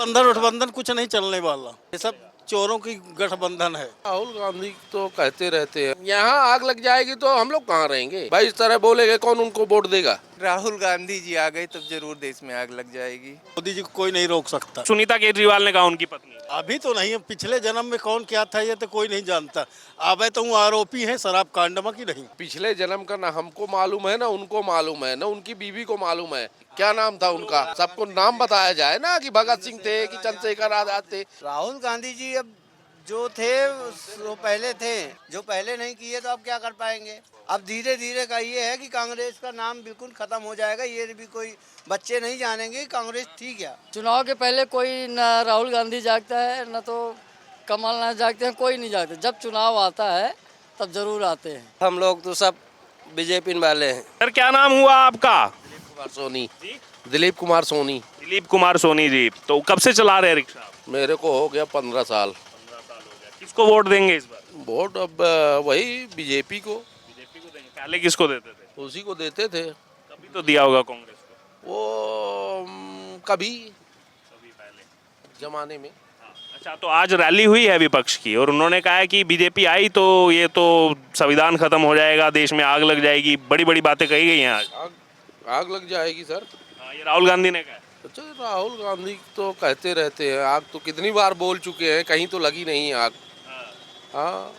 गठबंधन उठबंधन कुछ नहीं चलने वाला, ये सब चोरों की गठबंधन है। राहुल गांधी तो कहते रहते हैं यहाँ आग लग जाएगी तो हम लोग कहाँ रहेंगे भाई, इस तरह बोलेंगे कौन उनको वोट देगा। राहुल गांधी जी आ गए तब जरूर देश में आग लग जाएगी। मोदी जी को कोई नहीं रोक सकता। सुनीता केजरीवाल ने कहा उनकी पत्नी। अभी तो नहीं, पिछले जन्म में कौन क्या था ये तो कोई नहीं जानता। अब तो हूँ आरोपी है शराब कांड में कि नहीं। पिछले जन्म का ना हमको मालूम है ना उनको मालूम है ना उनकी बीवी को मालूम है, क्या नाम था उनका, सबको नाम बताया जाए ना कि भगत सिंह थे कि चंद्रशेखर आजाद थे। राहुल गांधी जी अब जो थे वो पहले थे, जो पहले नहीं किए तो अब क्या कर पाएंगे। अब धीरे धीरे का ये है कि कांग्रेस का नाम बिल्कुल खत्म हो जाएगा, ये भी कोई बच्चे नहीं जानेंगे कि कांग्रेस थी क्या। चुनाव के पहले कोई न राहुल गांधी जागता है न तो कमलनाथ जागते हैं, कोई नहीं जागते। जब चुनाव आता है तब जरूर आते हैं। हम लोग तो सब बीजेपी वाले हैं। सर क्या नाम हुआ आपका? दिलीप कुमार सोनी। दिलीप कुमार सोनी। दिलीप कुमार सोनी जी, तो कब से चला रहे रिक्शा? मेरे को हो गया 15 साल। किसको वोट देंगे इस बार? वोट अब वही बीजेपी को। बीजेपी को देंगे। पहले किसको देते थे? उसी को देते थे। कभी तो दिया होगा कांग्रेस को। वो कभी पहले जमाने में। अच्छा, तो आज रैली हुई है विपक्ष की और उन्होंने कहा है कि बीजेपी आई तो ये तो संविधान खत्म हो जाएगा, देश में आग लग जाएगी, बड़ी बड़ी बातें कही गई हैं आज। आग लग जाएगी सर। ये राहुल गांधी ने कहा है। अच्छा, राहुल गांधी तो कहते रहते हैं, आग तो कितनी बार बोल चुके हैं, कहीं तो लगी नहीं आग। हाँ,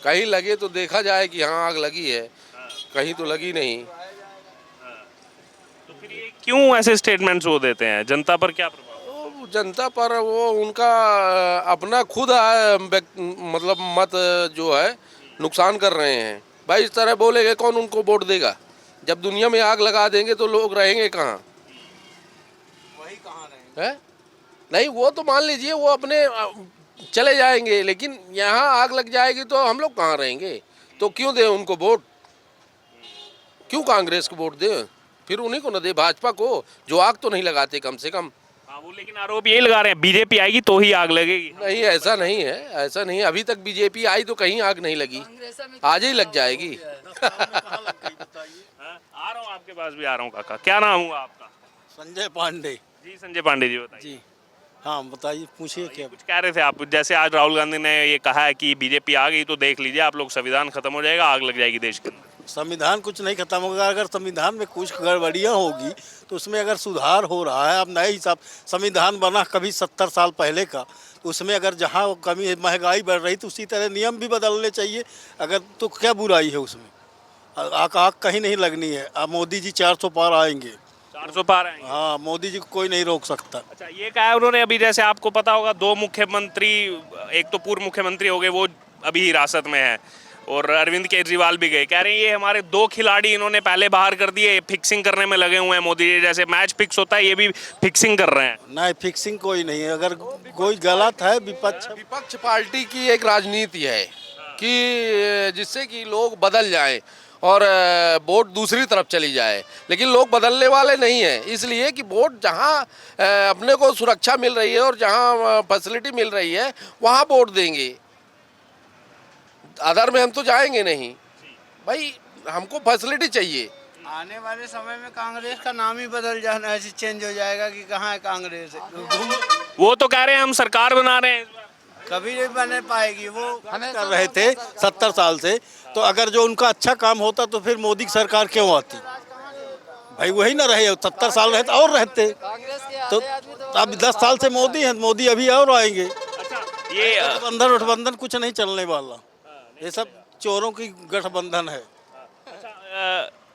कहीं लगे तो देखा जाए कि हाँ आग लगी है, कहीं तो लगी नहीं। तो फिर ये क्यों ऐसे स्टेटमेंट्स वो देते हैं? जनता पर क्या प्रभाव? वो जनता पर वो उनका अपना खुद मतलब मत जो है नुकसान कर रहे हैं भाई, इस तरह बोलेंगे कौन उनको वोट देगा। जब दुनिया में आग लगा देंगे तो लोग रहेंगे कहाँ? वही कहाँ रहेंगे है? नहीं, वो तो मान लीजिए वो अपने चले जाएंगे, लेकिन यहाँ आग लग जाएगी तो हम लोग कहाँ रहेंगे। तो क्यों दें उनको वोट, क्यों कांग्रेस को वोट दें, फिर उन्हीं को न दे, भाजपा को जो आग तो नहीं लगाते कम से कम। हाँ, वो लेकिन आरोप यही लगा रहे हैं बीजेपी आएगी तो ही आग लगेगी। नहीं, ऐसा नहीं है, ऐसा नहीं। अभी तक बीजेपी आई तो कहीं आग नहीं लगी, आज ही लग जाएगी। आ रहा हूँ आपके पास भी आ रहा हूँ काका, क्या नाम हुआ आपका? संजय पांडे जी, संजय पांडे जी बताइए। जी। हाँ बताइए, पूछिए क्या। कुछ कह रहे थे आप, जैसे आज राहुल गांधी ने ये कहा है कि बीजेपी आ गई तो देख लीजिए आप लोग, संविधान खत्म हो जाएगा, आग लग जाएगी देश के अंदर। संविधान कुछ नहीं खत्म होगा। अगर संविधान में कुछ गड़बड़ियाँ होगी तो उसमें अगर सुधार हो रहा है, अब नए हिसाब संविधान बना कभी 70 साल पहले का, तो उसमें अगर जहाँ कमी महंगाई बढ़ रही तो उसी तरह नियम भी बदलने चाहिए। अगर तो क्या बुराई है उसमें, आग कहीं नहीं लगनी है। अब मोदी जी 400 पार आएंगे। 400 पार आएंगे। हाँ, मोदी जी को कोई नहीं रोक सकता। अच्छा, ये कहा है उन्होंने अभी, जैसे आपको पता होगा 2 मुख्यमंत्री, एक तो पूर्व मुख्यमंत्री हो गए, वो अभी हिरासत में है, और अरविंद केजरीवाल भी गए। कह रहे हैं ये हमारे 2 खिलाड़ी इन्होंने पहले बाहर कर दिए, फिक्सिंग करने में लगे हुए हैं मोदी जी। जैसे मैच फिक्स होता है ये भी फिक्सिंग कर रहे हैं। नहीं, फिक्सिंग कोई नहीं है। अगर कोई गलत है विपक्ष पार्टी की एक राजनीति है कि जिससे कि लोग बदल जाएं और वोट दूसरी तरफ चली जाए, लेकिन लोग बदलने वाले नहीं हैं। इसलिए कि वोट जहां अपने को सुरक्षा मिल रही है और जहां फैसिलिटी मिल रही है वहां वोट देंगे, अदर में हम तो जाएंगे नहीं भाई, हमको फैसिलिटी चाहिए। आने वाले समय में कांग्रेस का नाम ही बदल जाना, ऐसे चेंज हो जाएगा कि कहाँ है कांग्रेस। वो तो कह रहे हैं हम सरकार बना रहे हैं इस बार। कभी नहीं बने पाएगी वो। कर रहे थे 70 साल से, तो अगर जो उनका अच्छा काम होता तो फिर मोदी की सरकार क्यों आती भाई? वही ना रहे, 70 साल रहते और रहते। तो अब 10 साल से मोदी है, मोदी अभी और आएंगे। अच्छा, ये गठबंधन उठबंधन कुछ नहीं चलने वाला, ये सब चोरों की गठबंधन है।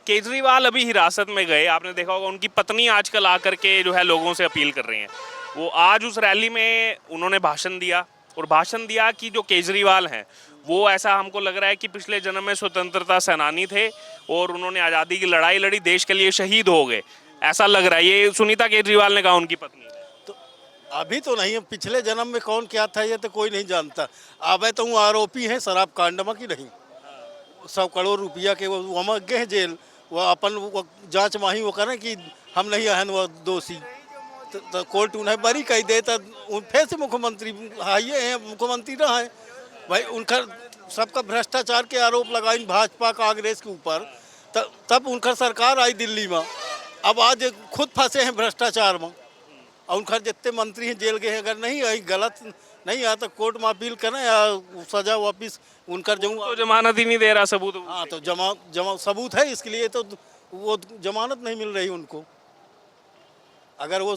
केजरीवाल अभी हिरासत में गए, आपने देखा होगा उनकी पत्नी आजकल आकर के जो है लोगों से अपील कर रही हैं। वो आज उस रैली में उन्होंने भाषण दिया, और भाषण दिया कि जो केजरीवाल हैं वो, ऐसा हमको लग रहा है कि पिछले जन्म में स्वतंत्रता सेनानी थे और उन्होंने आज़ादी की लड़ाई लड़ी, देश के लिए शहीद हो गए, ऐसा लग रहा है। ये सुनीता केजरीवाल ने कहा उनकी पत्नी ने। तो अभी तो नहीं, पिछले जन्म में कौन क्या था ये तो कोई नहीं जानता। अब तो हूँ आरोपी है शराब कांड में कि नहीं। 100 करोड़ रुपया के वो वहाँ गए जेल, वो अपन जांच माही वो करें कि हम नहीं हैं वो दोषी, तो कोर्ट उन्हें बरी कही दे, तो फिर से मुख्यमंत्री हाइए हैं, मुख्यमंत्री रहा है भाई। उनका सबका भ्रष्टाचार के आरोप लगाई भाजपा कांग्रेस के ऊपर, तब उनका सरकार आई दिल्ली में। अब आज खुद फंसे हैं भ्रष्टाचार में। और उनका जितने मंत्री हैं जेल गए हैं, अगर नहीं आई गलत नहीं आया तो कोर्ट में अपील करें या सजा वापिस उनका जो तो जमानत ही नहीं दे रहा सबूत। हाँ तो जमा सबूत है, इसके लिए तो वो जमानत नहीं मिल रही उनको। अगर वो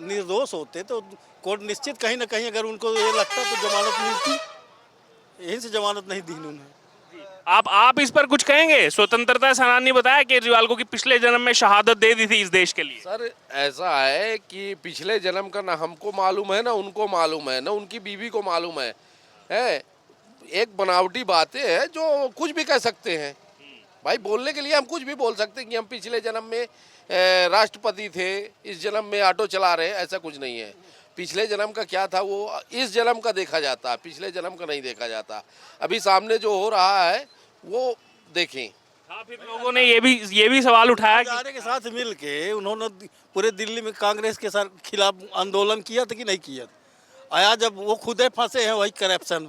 निर्दोष होते तो कोर्ट निश्चित कहीं ना कहीं अगर उनको ये लगता तो जमानत मिलती, यहीं से जमानत नहीं दी उन्होंने। आप इस पर कुछ कहेंगे? स्वतंत्रता सेनानी ने बताया केजरीवाल को कि पिछले जन्म में शहादत दे दी थी इस देश के लिए। सर ऐसा है कि पिछले जन्म का ना हमको मालूम है ना उनको मालूम है ना उनकी बीवी को मालूम है। एक बनावटी बातें हैं जो कुछ भी कह सकते हैं। भाई बोलने के लिए हम कुछ भी बोल सकते हैं कि हम पिछले जन्म में राष्ट्रपति थे, इस जन्म में ऑटो चला रहे, ऐसा कुछ नहीं है। पिछले जन्म का क्या था वो इस जन्म का देखा जाता, पिछले जन्म का नहीं देखा जाता। अभी सामने जो हो रहा है वो देखें। हाँ, फिर लोगों ने ये भी सवाल उठाया कि हजारे के साथ मिल के उन्होंने पूरे दिल्ली में कांग्रेस के साथ खिलाफ आंदोलन किया था कि नहीं किया? आया जब वो खुद फंसे हैं वही करप्शन।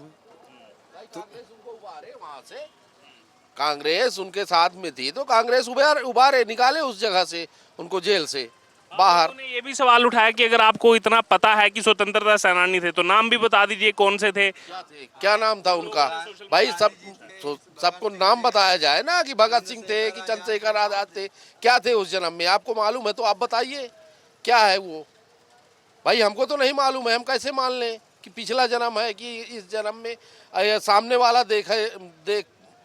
कांग्रेस उनको उबारे वहां से, कांग्रेस उनके साथ में थी तो कांग्रेस उबारे निकाले उस जगह से उनको, जेल से बाहर। उन्होंने ये भी सवाल उठाया कि अगर आपको इतना पता है कि स्वतंत्रता सेनानी थे तो नाम भी बता दीजिए कौन से थे। क्या नाम था उनका? भाई सबको नाम बताया जाए ना कि भगत सिंह थे कि चंद्रशेखर आजाद थे, क्या थे उस जन्म में? आपको मालूम है तो आप बताइए क्या है वो। भाई हमको तो नहीं मालूम है, हम कैसे मान लें कि पिछला जन्म है कि इस जन्म में सामने वाला देख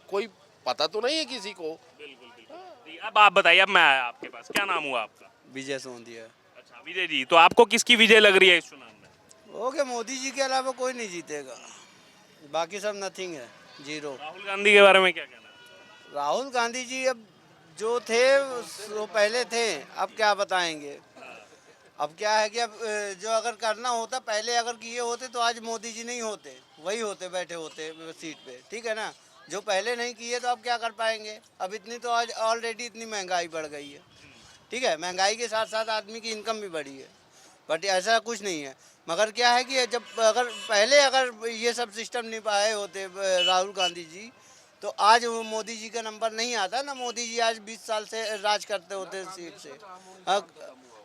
कोई पता तो नहीं है किसी को। अब आप बताइए, अब मैं आया आपके पास, क्या नाम हुआ आपका? विजय सोंधिया। अच्छा विजय जी, तो आपको किसकी विजय लग रही है इस चुनाव में? ओके, मोदी जी के अलावा कोई नहीं जीतेगा, बाकी सब नथिंग है, जीरो। राहुल गांधी के बारे में क्या कहना है? राहुल गांधी जी अब जो थे वो पहले थे, अब क्या बताएंगे। अब क्या है कि अब जो अगर करना होता पहले अगर किए होते तो आज मोदी जी नहीं होते, वही होते बैठे होते सीट पे, ठीक है ना। जो पहले नहीं किए तो अब क्या कर पाएंगे। अब इतनी तो आज ऑलरेडी इतनी महंगाई बढ़ गई है, ठीक है। महंगाई के साथ साथ आदमी की इनकम भी बढ़ी है, बट ऐसा कुछ नहीं है। मगर क्या है कि जब अगर ये सब सिस्टम नहीं पाए होते राहुल गांधी जी तो आज वो मोदी जी का नंबर नहीं आता ना। मोदी जी आज 20 साल से राज करते होते सीट से।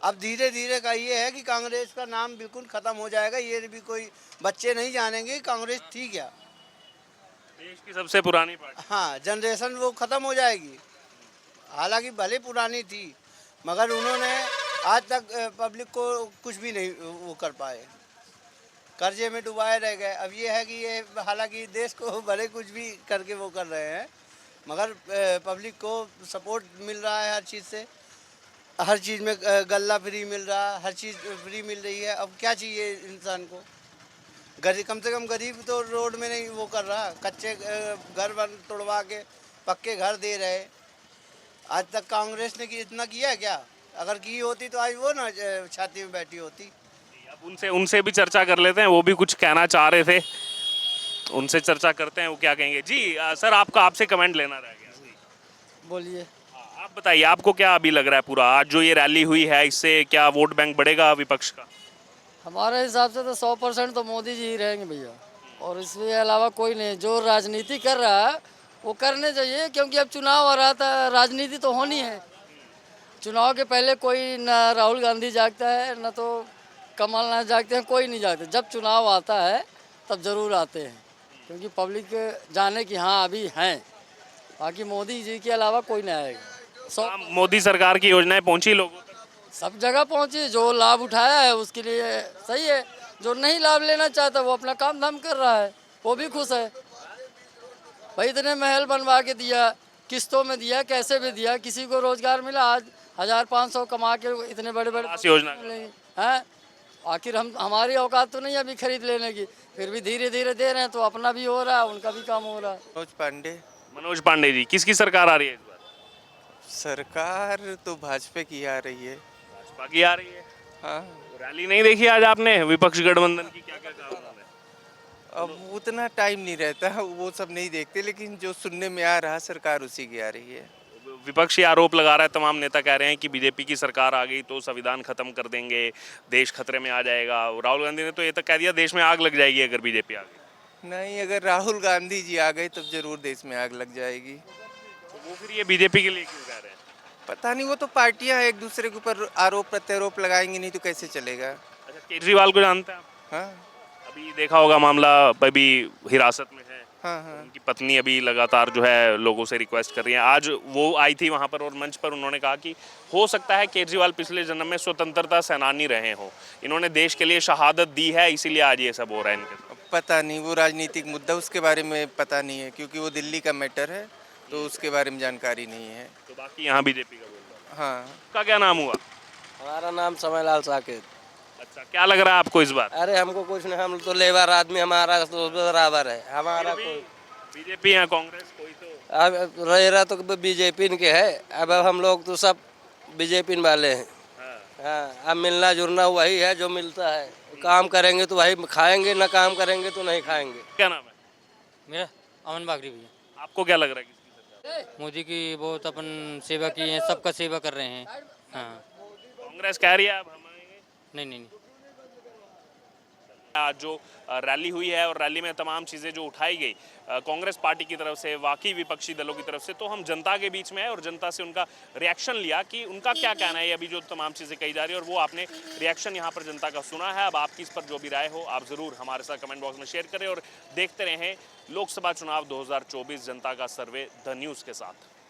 अब धीरे धीरे का ये है कि कांग्रेस का नाम बिल्कुल ख़त्म हो जाएगा। ये भी कोई बच्चे नहीं जानेंगे कांग्रेस थी क्या। देश की सबसे पुरानी पार्टी। हाँ, जनरेशन वो ख़त्म हो जाएगी। हालांकि भले पुरानी थी मगर उन्होंने आज तक पब्लिक को कुछ भी नहीं वो कर पाए, कर्जे में डुबाए रह गए। अब ये है कि ये हालांकि देश को भले कुछ भी करके वो कर रहे हैं मगर पब्लिक को सपोर्ट मिल रहा है हर चीज़ से। हर चीज़ में गल्ला फ्री मिल रहा है, हर चीज़ फ्री मिल रही है। अब क्या चाहिए इंसान को? गरीब, कम से कम गरीब तो रोड में नहीं वो कर रहा, कच्चे घर बन तोड़वा के पक्के घर दे रहे। आज तक कांग्रेस ने इतना किया है क्या? अगर की होती तो आज वो ना छाती में बैठी होती। अब उनसे भी चर्चा कर लेते हैं, वो भी कुछ कहना चाह रहे थे, उनसे चर्चा करते हैं वो क्या कहेंगे। जी सर, आपसे कमेंट लेना रह गया। बोलिए। आप बताइए, आपको क्या अभी लग रहा है पूरा आज जो ये रैली हुई है, इससे क्या वोट बैंक बढ़ेगा विपक्ष का? हमारे हिसाब से तो 100% तो मोदी जी ही रहेंगे भैया, और इसके अलावा कोई नहीं। जो राजनीति कर रहा है वो करने चाहिए, क्योंकि अब चुनाव आ रहा था, राजनीति तो होनी है। चुनाव के पहले कोई ना राहुल गांधी जागता है ना तो कमलनाथ जागते हैं, कोई नहीं जागते। जब चुनाव आता है तब ज़रूर आते हैं, क्योंकि पब्लिक जाने कि हाँ अभी हैं। बाकी मोदी जी के अलावा कोई नहीं आएगा। मोदी सरकार की योजनाएं पहुंची लोगों तक? सब जगह पहुंची, जो लाभ उठाया है उसके लिए सही है। जो नहीं लाभ लेना चाहता वो अपना काम धाम कर रहा है, वो भी खुश है। भाई इतने महल बनवा के दिया, किस्तों में दिया, कैसे भी दिया, किसी को रोजगार मिला। आज 1500 कमा के इतने बड़े बड़े योजना हैं। आखिर हमारी औकात तो नहीं अभी खरीद लेने की, फिर भी धीरे धीरे दे रहे हैं तो अपना भी हो रहा है, उनका भी काम हो रहा है। मनोज पांडे जी, किसकी सरकार आ रही है इस बार? सरकार तो भाजपा की आ रही है। भाजपा की आ रही है। हाँ, रैली नहीं देखी आज आपने विपक्ष गठबंधन की? क्या क्या कहा उन्होंने? अब उतना टाइम नहीं रहता, वो सब नहीं देखते, लेकिन जो सुनने में आ रहा सरकार उसी की आ रही है। विपक्षी आरोप लगा रहा है, तमाम नेता कह रहे हैं कि बीजेपी की सरकार आ गई तो संविधान खत्म कर देंगे, देश खतरे में आ जाएगा। राहुल गांधी ने तो ये तक कह दिया देश में आग लग जाएगी अगर बीजेपी आ गई। नहीं, अगर राहुल गांधी जी आ गए तब जरूर देश में आग लग जाएगी। तो वो फिर ये बीजेपी के लिए क्यों कह रहे हैं? पता नहीं, वो तो पार्टियां एक दूसरे के ऊपर आरोप प्रत्यारोप लगाएंगी, नहीं तो कैसे चलेगा। अच्छा, केजरीवाल को जानते हैं आप? हाँ अभी देखा होगा मामला, अभी हिरासत में है। हाँ हाँ। उनकी पत्नी अभी लगातार जो है लोगों से रिक्वेस्ट कर रही है। आज वो आई थी वहां पर और मंच पर उन्होंने कहा कि हो सकता है केजरीवाल पिछले जन्म में स्वतंत्रता सेनानी रहे हो, इन्होंने देश के लिए शहादत दी है, इसीलिए आज ये सब हो रहा है इनके साथ। पता नहीं, वो राजनीतिक मुद्दा, उसके बारे में पता नहीं है, क्योंकि वो दिल्ली का मैटर है, तो उसके बारे में जानकारी नहीं है। तो बाकी यहाँ बीजेपी का बोल रहा है। हाँ। का क्या नाम हुआ? हमारा नाम समयलाल साकेत। अच्छा, क्या लग रहा है आपको इस बार? अरे हमको कुछ नहीं, हम तो लेबर आदमी, हमारा तो बराबर है, हमारा कोई बीजेपी या कांग्रेस कोई तो? अब रह तो बीजेपी के है। अब हम लोग तो सब बीजेपी वाले हैं। हाँ। हाँ, अब मिलना जुलना वही है जो मिलता है। काम करेंगे तो वही खाएंगे, ना काम करेंगे तो नहीं खाएंगे। क्या नाम है? मेरा अमन बागरी भैया। आपको क्या लग रहा है किसकी सरकार? मोदी की बहुत अपन सेवा की है, सबका सेवा कर रहे हैं। हाँ। कांग्रेस कह रही है अब हम आएंगे। नहीं नहीं नहीं। आज जो रैली हुई है और रैली में तमाम चीज़ें जो उठाई गई कांग्रेस पार्टी की तरफ से, बाकी विपक्षी दलों की तरफ से, तो हम जनता के बीच में है और जनता से उनका रिएक्शन लिया कि उनका क्या कहना है अभी जो तमाम चीज़ें कही जा रही है, और वो आपने रिएक्शन यहाँ पर जनता का सुना है। अब आपकी इस पर जो भी राय हो आप ज़रूर हमारे साथ कमेंट बॉक्स में शेयर करें और देखते रहें लोकसभा चुनाव 2024 जनता का सर्वे द न्यूज़ के साथ।